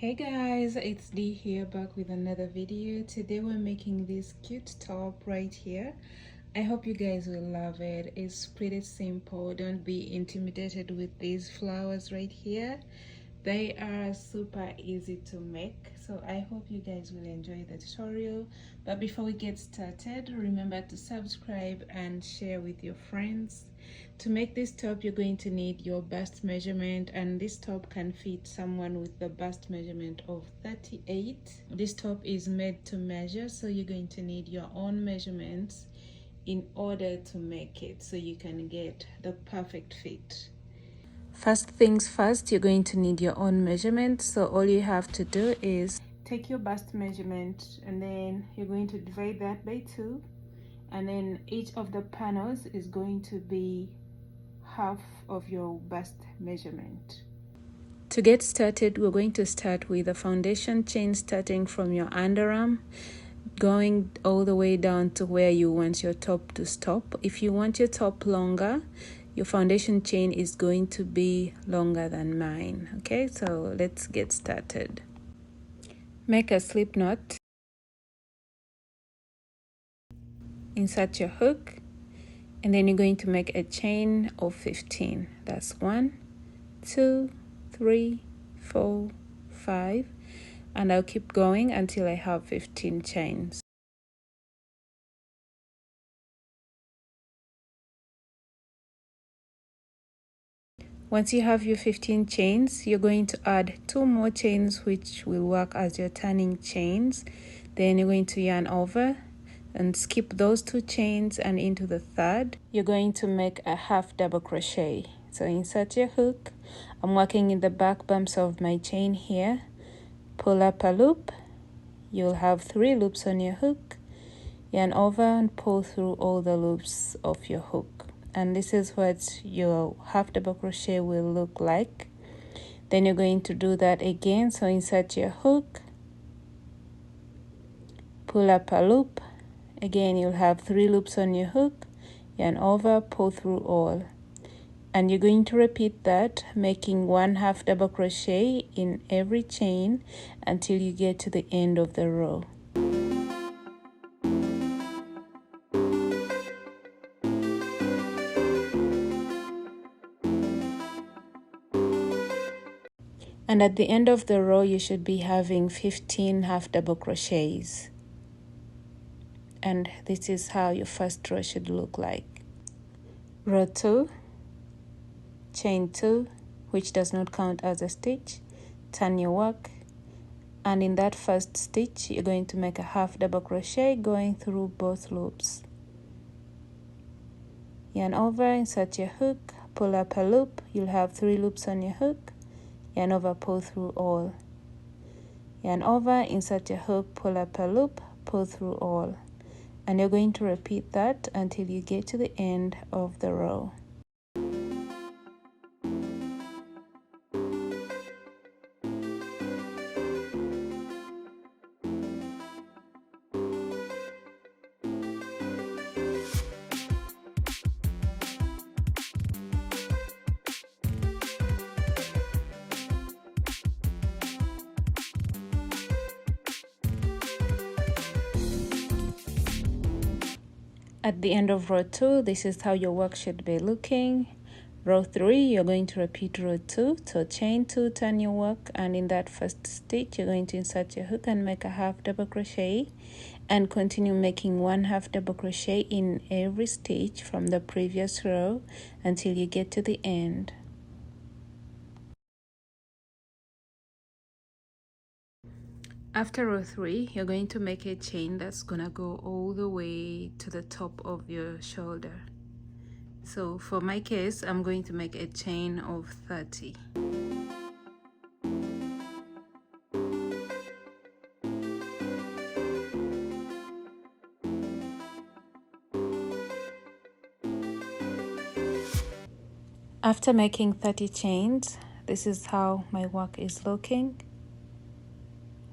Hey guys, it's Dee here, back with another video. Today we're making this cute top right here. I hope you guys will love it. It's pretty simple. Don't be intimidated with these flowers right here. They are super easy to make, so I hope you guys will enjoy the tutorial. But before we get started, remember to subscribe and share with your friends. To make this top, you're going to need your bust measurement, and this top can fit someone with the bust measurement of 38. This top is made to measure, so you're going to need your own measurements in order to make it so you can get the perfect fit. First things first, you're going to need your own measurement. So all you have to do is take your bust measurement, and then you're going to divide that by 2, and then each of the panels is going to be half of your bust measurement. To get started, we're going to start with a foundation chain, starting from your underarm, going all the way down to where you want your top to stop. If you want your top longer, your foundation chain is going to be longer than mine. Okay, so let's get started. Make a slip knot, insert your hook, and then you're going to make a chain of 15. That's 1, 2, 3, 4, 5, and I'll keep going until I have 15 chains. Once you have your 15 chains, you're going to add 2 more chains, which will work as your turning chains. Then you're going to yarn over and skip those 2 chains, and into the third you're going to make a half double crochet. So insert your hook. I'm working in the back bumps of my chain here. Pull up a loop. You'll have 3 loops on your hook. Yarn over and pull through all the loops of your hook, and this is what your half double crochet will look like. Then you're going to do that again. So insert your hook, pull up a loop. Again, you'll have 3 loops on your hook. Yarn over, pull through all, and you're going to repeat that, making 1 half double crochet in every chain until you get to the end of the row. And at the end of the row, you should be having 15 half double crochets. And this is how your first row should look like. Row 2, chain 2, which does not count as a stitch. Turn your work, and in that first stitch, you're going to make a half double crochet going through both loops. Yarn over, insert your hook, pull up a loop. You'll have 3 loops on your hook. Yarn over, pull through all. Yarn over, insert your hook, pull up a loop, pull through all. And you're going to repeat that until you get to the end of the row. At the end of row 2, this is how your work should be looking. Row 3, you're going to repeat row 2, so chain 2, turn your work, and in that first stitch, you're going to insert your hook and make a half double crochet, and continue making 1 half double crochet in every stitch from the previous row until you get to the end. After row 3, you're going to make a chain that's gonna go all the way to the top of your shoulder. So for my case, I'm going to make a chain of 30. After making 30 chains, this is how my work is looking.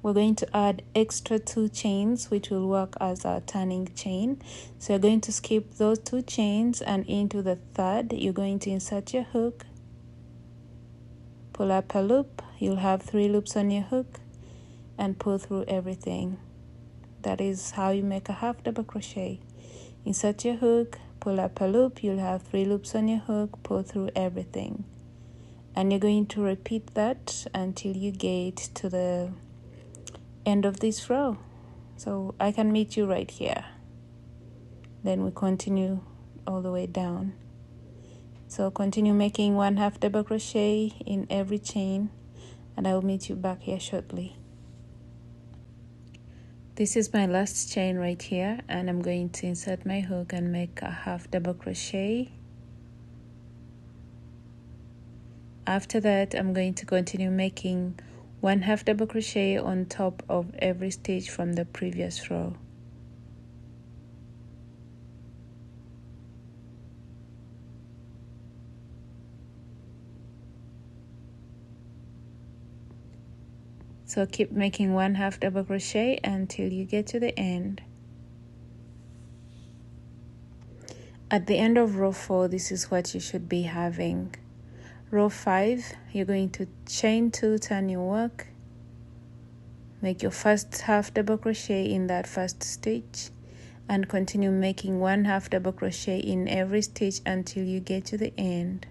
We're going to add extra 2 chains, which will work as our turning chain. So you're going to skip those 2 chains, and into the third, you're going to insert your hook, pull up a loop. You'll have 3 loops on your hook and pull through everything. That is how you make a half double crochet. Insert your hook, pull up a loop. You'll have 3 loops on your hook, pull through everything. And you're going to repeat that until you get to the end of this row. So I can meet you right here. Then we continue all the way down. So continue making 1 half double crochet in every chain, and I will meet you back here shortly. This is my last chain right here, and I'm going to insert my hook and make a half double crochet. After that, I'm going to continue making 1 half double crochet on top of every stitch from the previous row. So keep making 1 half double crochet until you get to the end. At the end of row 4, this is what you should be having. Row 5, you're going to chain 2, turn your work, make your first half double crochet in that first stitch, and continue making 1 half double crochet in every stitch until you get to the end.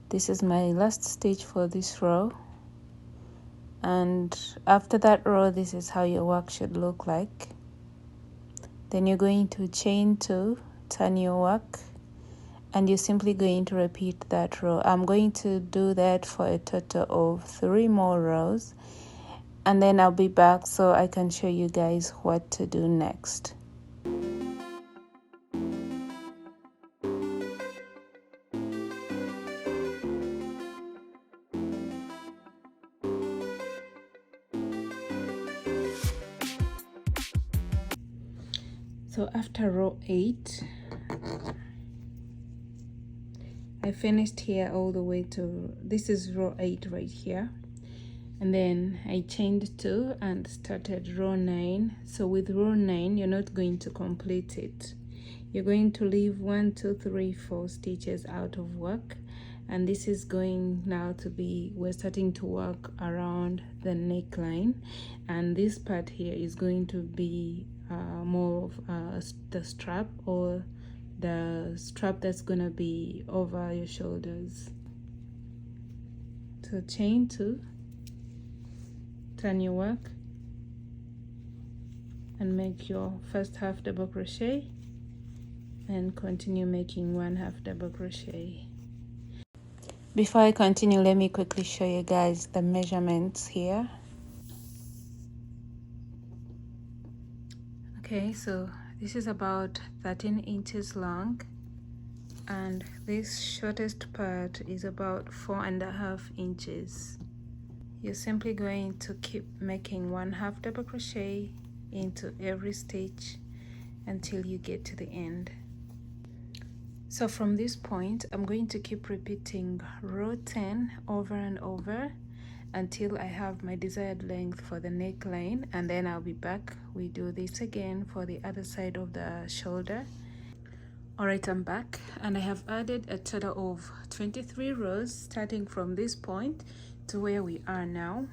This is my last stitch for this row, and after that row, this is how your work should look like. Then you're going to chain 2, turn your work, and you're simply going to repeat that row. I'm going to do that for a total of 3 more rows, and then I'll be back so I can show you guys what to do next. So after row 8, I finished here all the way to, this is row 8 right here, and then I chained 2 and started row 9. So with row 9, you're not going to complete it. You're going to leave 1, 2, 3, 4 stitches out of work, and this is going now to be, we're starting to work around the neckline, and this part here is going to be more of the strap, or the strap that's gonna be over your shoulders. So chain 2, turn your work, and make your first half double crochet, and continue making 1 half double crochet. Before I continue, let me quickly show you guys the measurements here. Okay, so this is about 13 inches long, and this shortest part is about 4.5 inches. You're simply going to keep making 1 half double crochet into every stitch until you get to the end. So from this point, I'm going to keep repeating row 10 over and over until I have my desired length for the neckline, and then I'll be back. We do this again for the other side of the shoulder. Alright, I'm back, and I have added a total of 23 rows starting from this point to where we are now.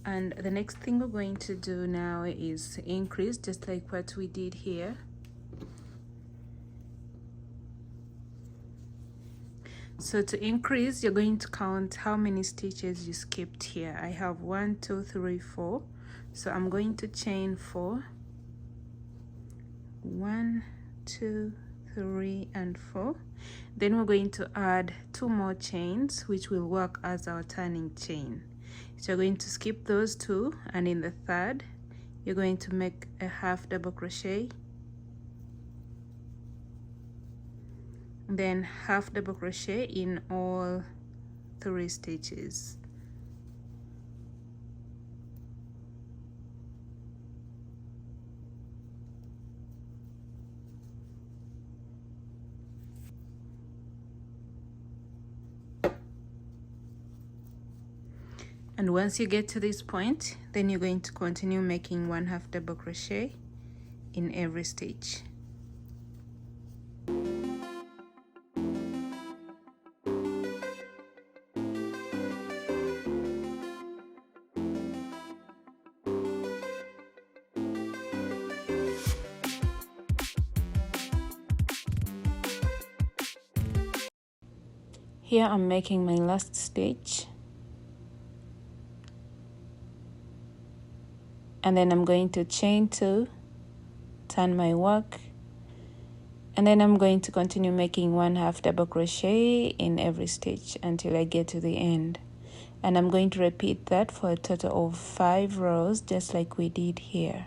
And the next thing we're going to do now is increase, just like what we did here. So to increase, you're going to count how many stitches you skipped here. I have 1, 2, 3, 4. So I'm going to chain 4. 1, 2, 3, and 4. Then we're going to add 2 more chains, which will work as our turning chain. So you're going to skip those 2, and in the third, you're going to make a half double crochet, then half double crochet in all 3 stitches. And once you get to this point, then you're going to continue making 1 half double crochet in every stitch. Here I'm making my last stitch, and then I'm going to chain 2, turn my work, and then I'm going to continue making 1/2 double crochet in every stitch until I get to the end. And I'm going to repeat that for a total of 5 rows, just like we did here.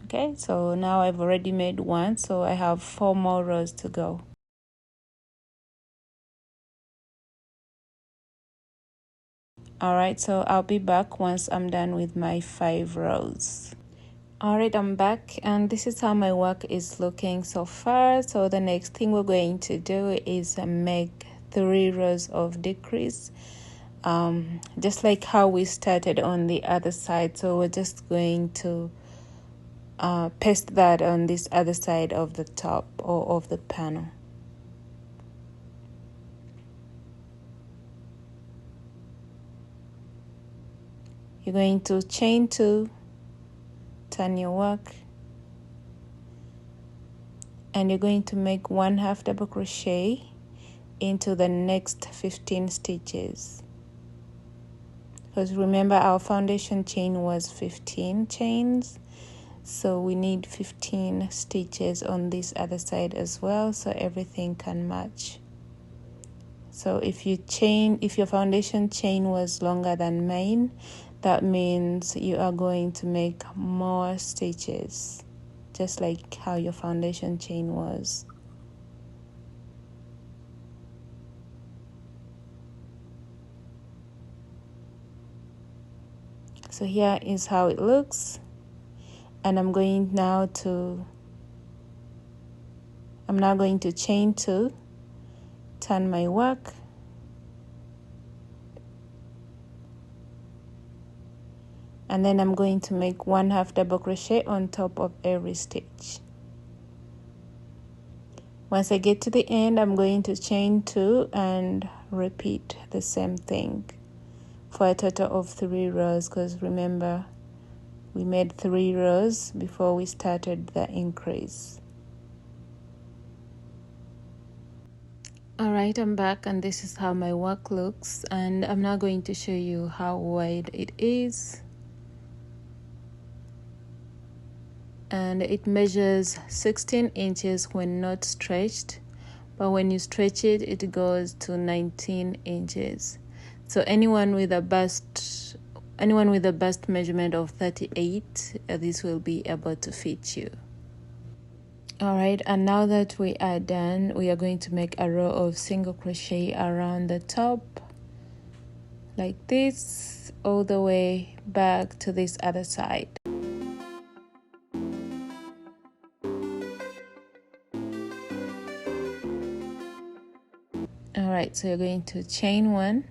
Okay, so now I've already made 1, so I have 4 more rows to go. Alright, so I'll be back once I'm done with my 5 rows. Alright, I'm back, and this is how my work is looking so far. So the next thing we're going to do is make 3 rows of decrease, just like how we started on the other side. So we're just going to paste that on this other side of the top or of the panel. You're going to chain 2, turn your work, and you're going to make 1/2 double crochet into the next 15 stitches. Because remember, our foundation chain was 15 chains, so we need 15 stitches on this other side as well, so everything can match. So if your foundation chain was longer than mine, that means you are going to make more stitches, just like how your foundation chain was. So here is how it looks, and I'm now going to chain 2, turn my work, and then I'm going to make 1/2 double crochet on top of every stitch. Once I get to the end, I'm going to chain 2 and repeat the same thing for a total of 3 rows, because remember, we made 3 rows before we started the increase. Alright, I'm back, and this is how my work looks, and I'm now going to show you how wide it is. And it measures 16 inches when not stretched, but when you stretch it, it goes to 19 inches. So anyone with a bust measurement of 38, this will be able to fit you. Alright, and now that we are done, we are going to make a row of single crochet around the top, like this, all the way back to this other side. Alright, so you're going to chain 1,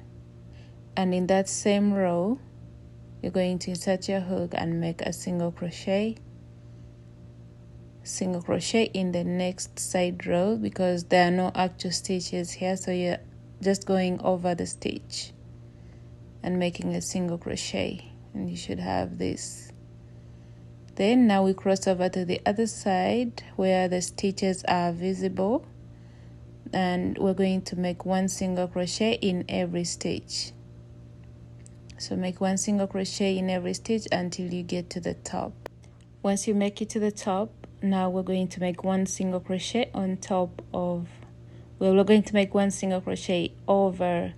and in that same row, you're going to insert your hook and make a single crochet in the next side row, because there are no actual stitches here, so you're just going over the stitch and making a single crochet, and you should have this. Then now we cross over to the other side where the stitches are visible, and we're going to make 1 single crochet in every stitch. So make 1 single crochet in every stitch until you get to the top. Once you make it to the top, now we're going to make 1 single crochet on top of, we're going to make 1 single crochet over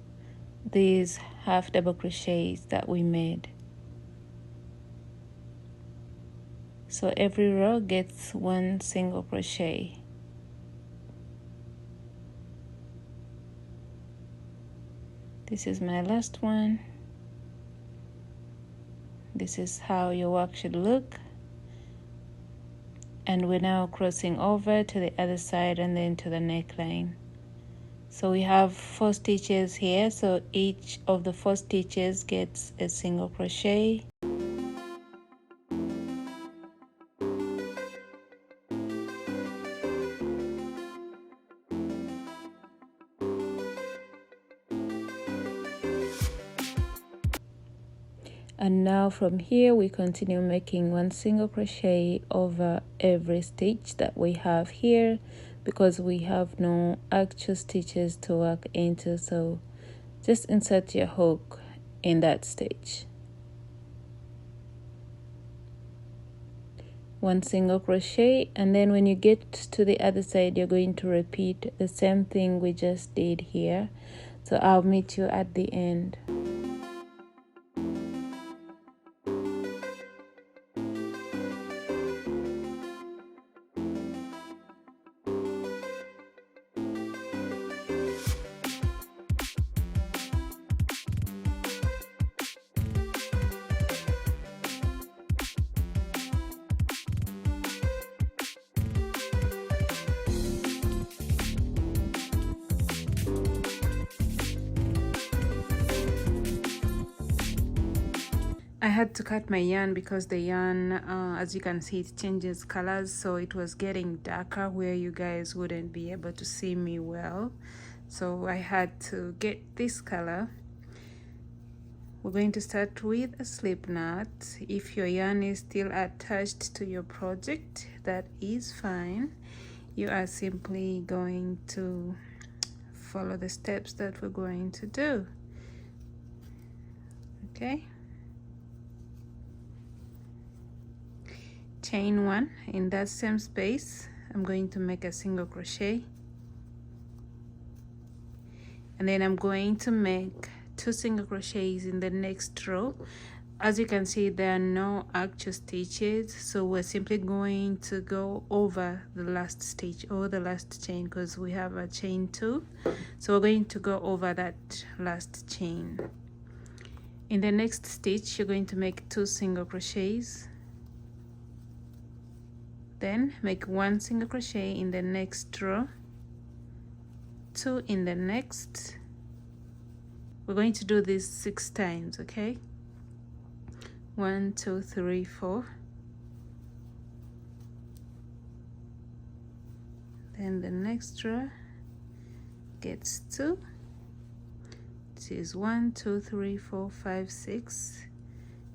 these 1/2 double crochets that we made. So every row gets 1 single crochet. This is my last one. This is how your work should look. And we're now crossing over to the other side and then to the neckline. So we have 4 stitches here, so each of the 4 stitches gets a single crochet. And now from here we continue making 1 single crochet over every stitch that we have here, because we have no actual stitches to work into. So just insert your hook in that stitch. 1 single crochet, and then when you get to the other side you're going to repeat the same thing we just did here. So I'll meet you at the end. I had to cut my yarn because the yarn, as you can see, it changes colors, so it was getting darker where you guys wouldn't be able to see me well. So I had to get this color. We're going to start with a slip knot. If your yarn is still attached to your project, that is fine. You are simply going to follow the steps that we're going to do. Okay. Chain 1 in that same space. I'm going to make a single crochet, and then I'm going to make 2 single crochets in the next row. As you can see, there are no actual stitches, so we're simply going to go over the last stitch or the last chain, because we have a chain 2, so we're going to go over that last chain. In the next stitch you're going to make 2 single crochets, then make 1 single crochet in the next row, 2 in the next. We're going to do this 6 times, okay? 1 2 3 4. Then the next row gets 2. This is 1 2 3 4 5 6,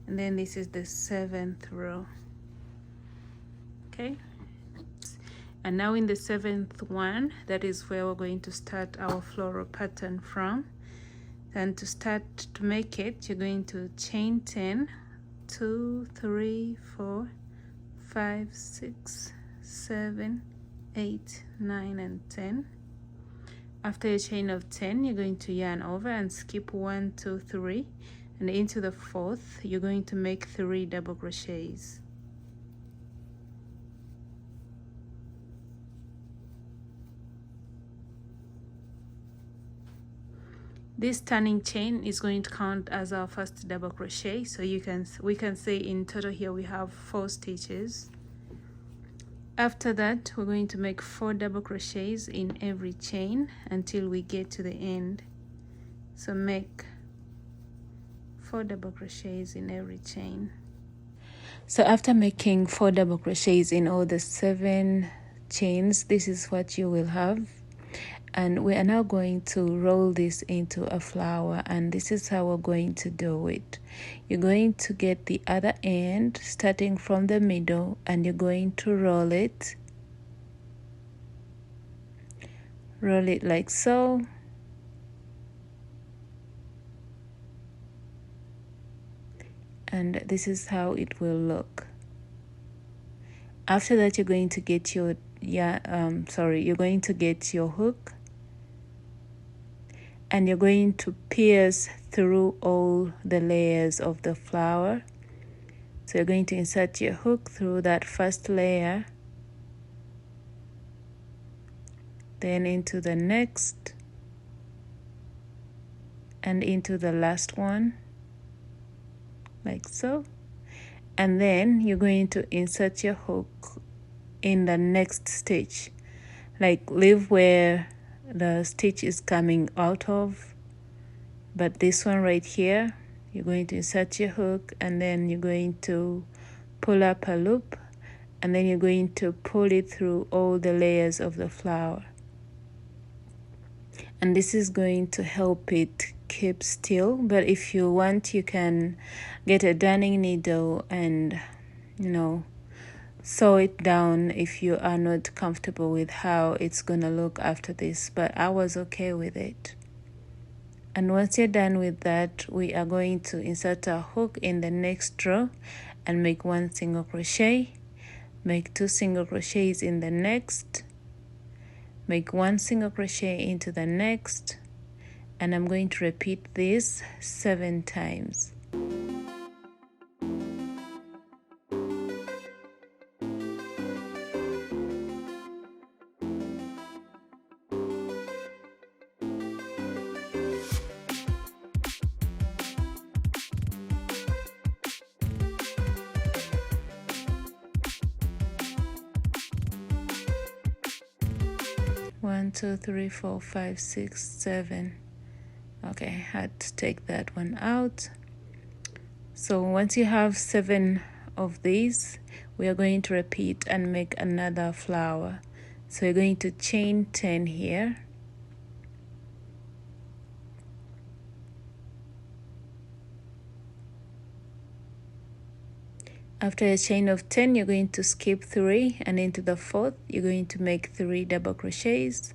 and then this is the 7th row. Okay, and now in the 7th one, that is where we're going to start our floral pattern from. And to start to make it, you're going to chain 10, 2 3 4 5 6 7 8 9 and 10. After your chain of 10, you're going to yarn over and skip 1 2 3, and into the 4th you're going to make 3 double crochets. This turning chain is going to count as our first double crochet, so we can say in total here we have 4 stitches. After that we're going to make 4 double crochets in every chain until we get to the end. So make 4 double crochets in every chain. So after making 4 double crochets in all the 7 chains, this is what you will have. And we are now going to roll this into a flower, and this is how we're going to do it. You're going to get the other end starting from the middle, and you're going to roll it like so. And this is how it will look. After that you're going to get your you're going to get your hook, and you're going to pierce through all the layers of the flower. So you're going to insert your hook through that first layer, then into the next, and into the last one, like so. And then you're going to insert your hook in the next stitch, like leave where the stitch is coming out of, but this one right here, you're going to insert your hook, and then you're going to pull up a loop, and then you're going to pull it through all the layers of the flower. And this is going to help it keep still, but if you want, you can get a darning needle and, you know, sew it down if you are not comfortable with how it's gonna look after this, but I was okay with it. And once you're done with that, we are going to insert a hook in the next row and make 1 single crochet, make 2 single crochets in the next, make 1 single crochet into the next, and I'm going to repeat this 7 times. One, two, three, 4, 5, 6, 7. Okay, I had to take that one out. So once you have 7 of these, we are going to repeat and make another flower. So you're going to chain 10 here. After a chain of 10, you're going to skip 3, and into the 4th, you're going to make 3 double crochets.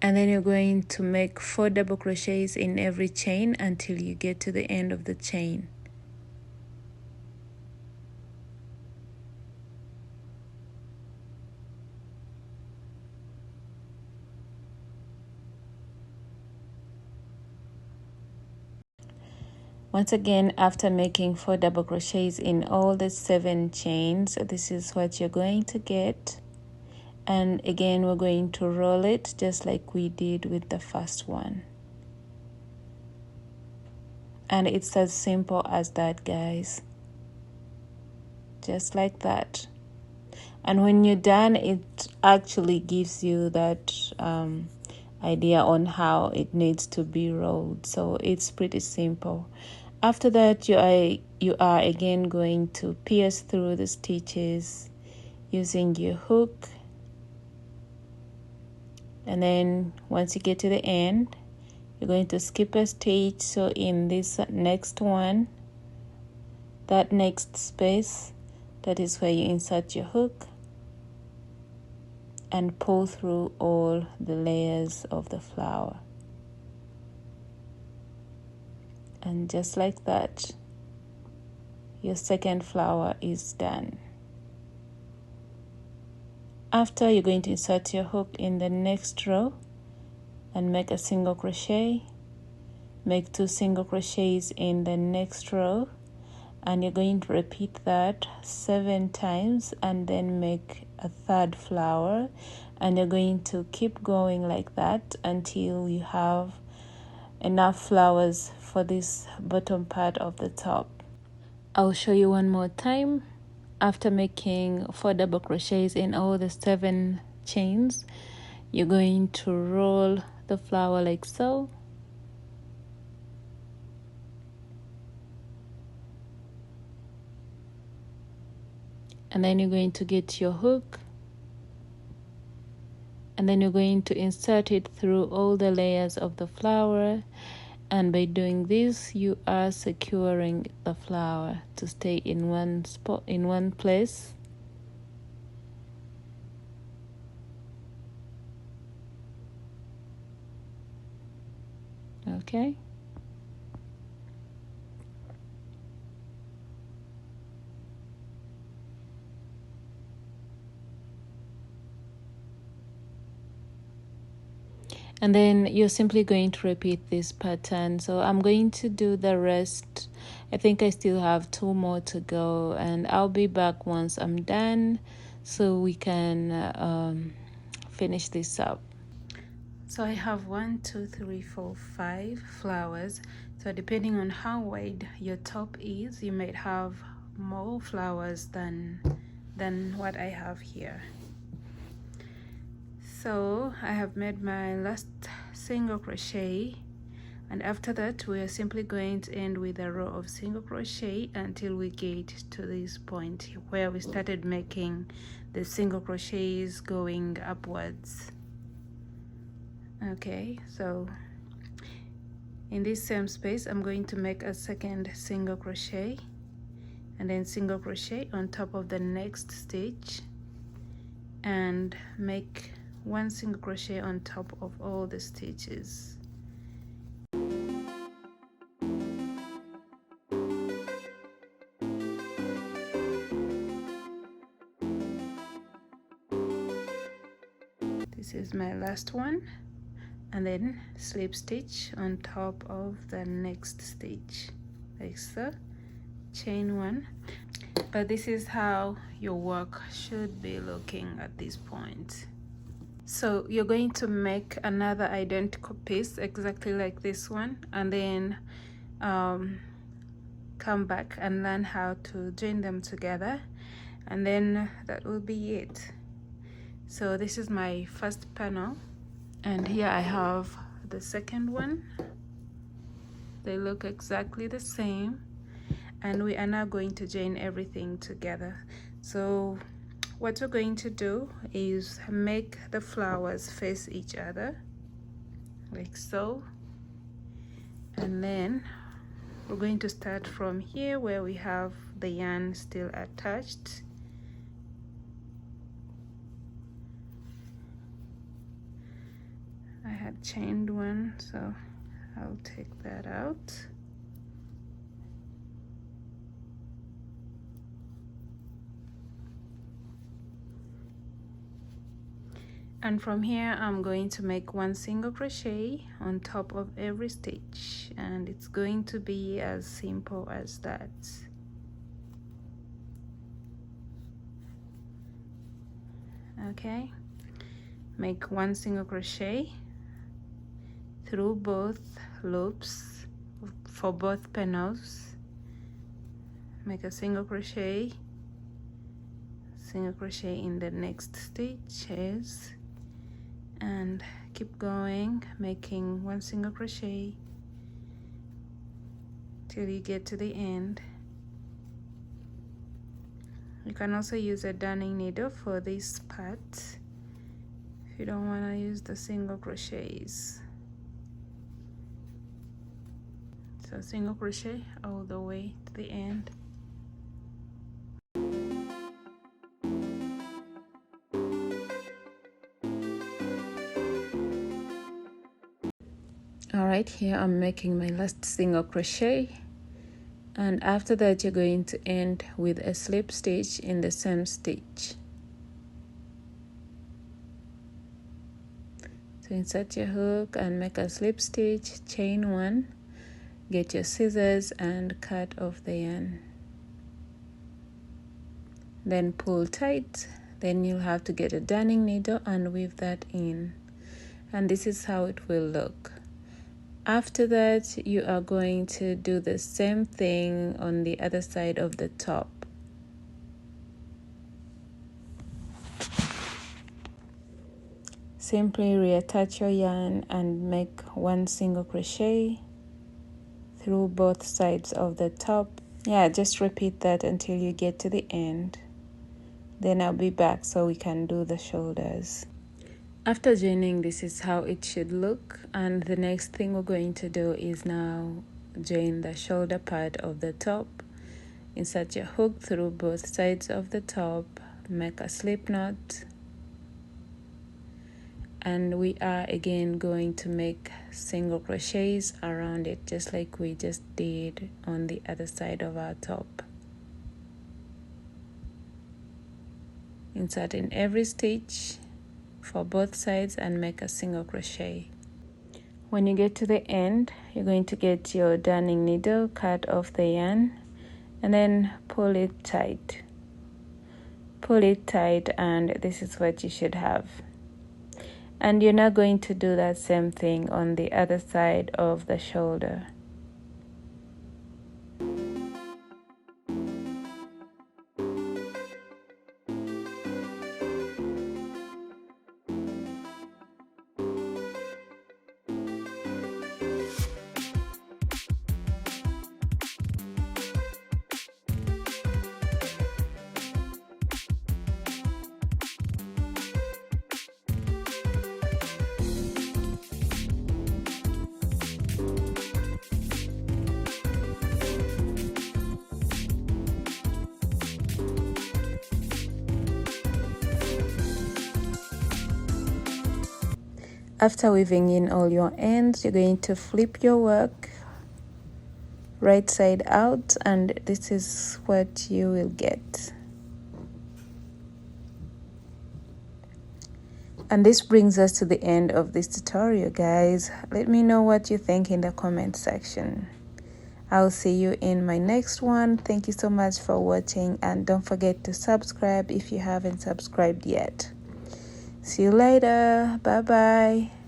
And then you're going to make 4 double crochets in every chain until you get to the end of the chain. Once again, after making 4 double crochets in all the 7 chains, this is what you're going to get. And again, we're going to roll it just like we did with the first one. And it's as simple as that, guys. Just like that. And when you're done, it actually gives you that idea on how it needs to be rolled. So it's pretty simple. After that, you are again going to pierce through the stitches using your hook. And then once you get to the end, you're going to skip a stitch. So in this next one, that next space, that is where you insert your hook and pull through all the layers of the flower. And just like that, your second flower is done. After, you're going to insert your hook in the next row and make a single crochet, make 2 single crochets in the next row, and you're going to repeat that 7 times and then make a 3rd flower, and you're going to keep going like that until you have enough flowers for this bottom part of the top. I'll show you one more time. After making 4 double crochets in all the 7 chains, you're going to roll the flower like so. And then you're going to get your hook, and then you're going to insert it through all the layers of the flower. And by doing this, you are securing the flower to stay in one spot, in one place. Okay. And then you're simply going to repeat this pattern. So I'm going to do the rest. I think I still have 2 more to go, and I'll be back once I'm done so we can finish this up. So I have 1, 2, 3, 4, 5 flowers. So depending on how wide your top is, you might have more flowers than what I have here. So I have made my last single crochet. And after that, we are simply going to end with a row of single crochet until we get to this point where we started making the single crochets going upwards. Okay, so in this same space, I'm going to make a second single crochet and then single crochet on top of the next stitch and make one single crochet on top of all the stitches. This is my last one, and then slip stitch on top of the next stitch like so, chain one. But this is how your work should be looking at this point. So you're going to make another identical piece exactly like this one, and then come back and learn how to join them together, and then that will be it. So this is my first panel, and here I have the second one. They look exactly the same, and we are now going to join everything together. So what we're going to do is make the flowers face each other like so, and then we're going to start from here where we have the yarn still attached. I had chained one, so I'll take that out. And from here I'm going to make one single crochet on top of every stitch, and it's going to be as simple as that. Okay, make one single crochet through both loops for both panels. Make a single crochet in the next stitches, and keep going, making one single crochet till you get to the end. You can also use a darning needle for this part if you don't want to use the single crochets. So single crochet all the way to the end. All right, here I'm making my last single crochet, and after that you're going to end with a slip stitch in the same stitch. So insert your hook and make a slip stitch, chain one, get your scissors and cut off the yarn. Then pull tight, then you'll have to get a darning needle and weave that in. And this is how it will look. After that, you are going to do the same thing on the other side of the top. Simply reattach your yarn and make one single crochet through both sides of the top. Yeah, just repeat that until you get to the end. Then I'll be back so we can do the shoulders. After joining, this is how it should look, and the next thing we're going to do is now join the shoulder part of the top. Insert your hook through both sides of the top, make a slip knot, and we are again going to make single crochets around it just like we just did on the other side of our top. Insert in every stitch for both sides and make a single crochet. When you get to the end, you're going to get your darning needle, cut off the yarn, and then pull it tight. Pull it tight, and this is what you should have. And you're now going to do that same thing on the other side of the shoulder. After weaving in all your ends, you're going to flip your work right side out, and this is what you will get. And this brings us to the end of this tutorial, guys. Let me know what you think in the comment section. I'll see you in my next one. Thank you so much for watching, and don't forget to subscribe if you haven't subscribed yet. See you later. Bye bye.